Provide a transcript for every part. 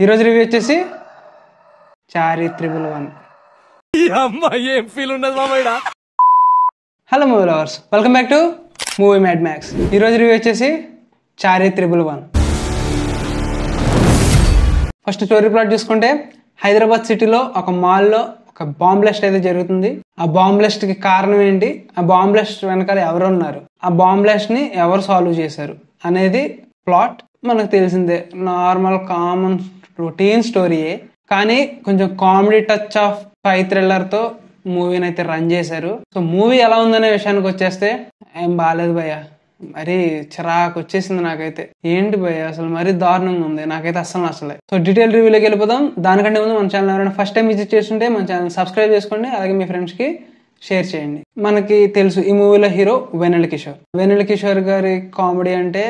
ఈరోజు రివ్యూ వచ్చేసి చారీ 111. Hello movie lovers, welcome back to movie mad max. ఈరోజు review వచ్చేసి చారీ 111. ఫస్ట్ స్టోరీ ప్లాట్ చూసుకుంటే, హైదరాబాద్ సిటీలో ఒక మాల్లో ఒక బాంబ్ బ్లాస్ట్ అయితే జరుగుతుంది. ఆ బాంబ్ బ్లాస్ట్ కి కారణం ఏంటి, ఆ బాంబ్ బ్లాస్ట్ వెనకాల ఎవరు ఉన్నారు, ఆ బాంబ్ బ్లాస్ట్ ని ఎవరు సాల్వ్ చేశారు అనేది ప్లాట్. మనకు తెలిసిందే, నార్మల్ కామన్ రొటీన్ స్టోరీయే, కానీ కొంచెం comedy touch of spy thriller తో మూవీని అయితే రన్ చేశారు. సో మూవీ ఎలా ఉందనే విషయానికి వచ్చేస్తే, ఏం బాగాలేదు భయ్య, మరీ చిరాకు వచ్చేసింది నాకైతే. ఏంటి భయ్య అసలు మరీ దారుణంగా ఉంది, నాకైతే అస్సలు నచ్చలేదు. సో డీటెయిల్ రివ్యూలోకి వెళ్ళిపోదాం. దానికంటే ముందు మన ఛానల్ ఎవరైనా ఫస్ట్ టైం విజిట్ చేస్తుంటే మన ఛానల్ సబ్స్క్రైబ్ చేసుకోండి, అలాగే మీ ఫ్రెండ్స్ కి షేర్ చేయండి. మనకి తెలుసు ఈ మూవీలో హీరో వెన్నెల కిషోర్. వెన్నెల కిషోర్ గారి కామెడీ అంటే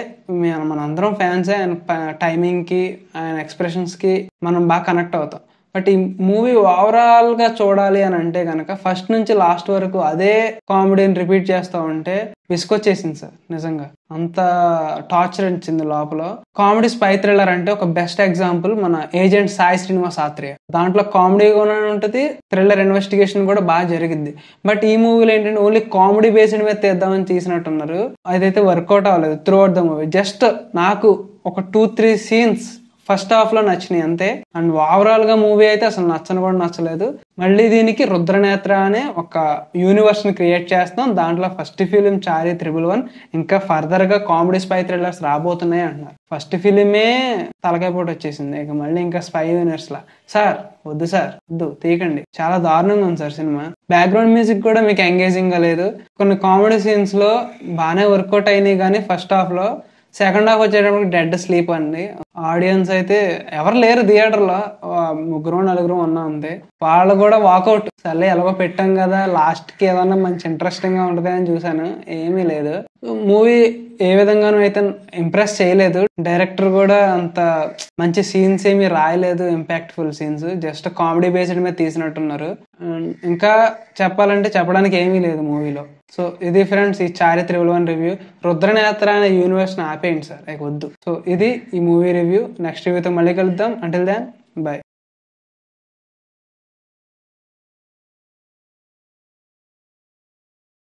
మన అందరం ఫ్యాన్సే. ఆయన టైమింగ్ కి, ఆయన ఎక్స్ప్రెషన్స్ కి మనం బాగా కనెక్ట్ అవుతాం. బట్ ఈ మూవీ ఓవరాల్ గా చూడాలి అని అంటే కనుక ఫస్ట్ నుంచి లాస్ట్ వరకు అదే కామెడీని రిపీట్ చేస్తా ఉంటే విసుకొచ్చేసింది సార్. నిజంగా అంత టార్చర్ ఇచ్చింది లోపల. కామెడీ స్పై థ్రిల్లర్ అంటే ఒక బెస్ట్ ఎగ్జాంపుల్ మన ఏజెంట్ సాయి శ్రీనివాస్ ఆత్రేయ. దాంట్లో కామెడీ కూడా ఉంటుంది, థ్రిల్లర్ ఇన్వెస్టిగేషన్ కూడా బాగా జరిగింది. బట్ ఈ మూవీలో ఏంటంటే ఓన్లీ కామెడీ బేస్డ్ మీద తీద్దామని తీసినట్టున్నారు. అదైతే వర్కౌట్ అవ్వలేదు through out the movie. Just నాకు ఒక 2-3 సీన్స్ ఫస్ట్ హాఫ్ లో నచ్చినాయి అంతే. అండ్ ఓవరాల్ గా మూవీ అయితే అసలు నచ్చని కూడా నచ్చలేదు. మళ్ళీ దీనికి రుద్రనేత్ర అనే ఒక యూనివర్స్ ని క్రియేట్ చేస్తాం. దాంట్లో ఫస్ట్ ఫిలిం చారీ 111, ఇంకా ఫర్దర్ గా కామెడీ స్పై థ్రిల్లర్స్ రాబోతున్నాయి అంటున్నారు. ఫస్ట్ ఫిలిమే తలకాయపోటు వచ్చేసింది, ఇక మళ్ళీ ఇంకా స్పై యూనివర్స్ లా. సార్ వద్దు సార్, వద్దు, తీయకండి. చాలా దారుణంగా ఉంది సార్ సినిమా. బ్యాక్గ్రౌండ్ మ్యూజిక్ కూడా మీకు ఎంగేజింగ్ గా లేదు. కొన్ని కామెడీ సీన్స్ లో బాగానే వర్కౌట్ అయినాయి, కానీ ఫస్ట్ హాఫ్ లో. సెకండ్ హాఫ్ వచ్చేటప్పుడు డెడ్ స్లీప్ అండి. ఆడియన్స్ అయితే ఎవరు లేరు థియేటర్ లో, 3-4 ఉన్నాం అంతే. వాళ్ళు కూడా వాకౌట్. సర్లే ఎలాగో పెట్టాం కదా, లాస్ట్ కి ఏదన్నా మంచి ఇంట్రెస్టింగ్ గా ఉంటది అని చూసాను, ఏమీ లేదు. మూవీ ఏ విధంగానూ అయితే ఇంప్రెస్ చేయలేదు. డైరెక్టర్ కూడా అంత మంచి సీన్స్ ఏమీ రాయలేదు, impactful scenes. Just comedy based మీద తీసినట్టున్నారు. ఇంకా చెప్పాలంటే చెప్పడానికి ఏమీ లేదు మూవీలో. సో ఇది ఫ్రెండ్స్ ఈ చారీ 111 రివ్యూ. రుద్రనేత్ర అనే యూనివర్స్ ని ఆపేయండి సార్, వద్దు. సో ఇది ఈ మూవీ రివ్యూ. నెక్స్ట్ రివ్యూతో మళ్ళీ కలుద్దాం. Until then by.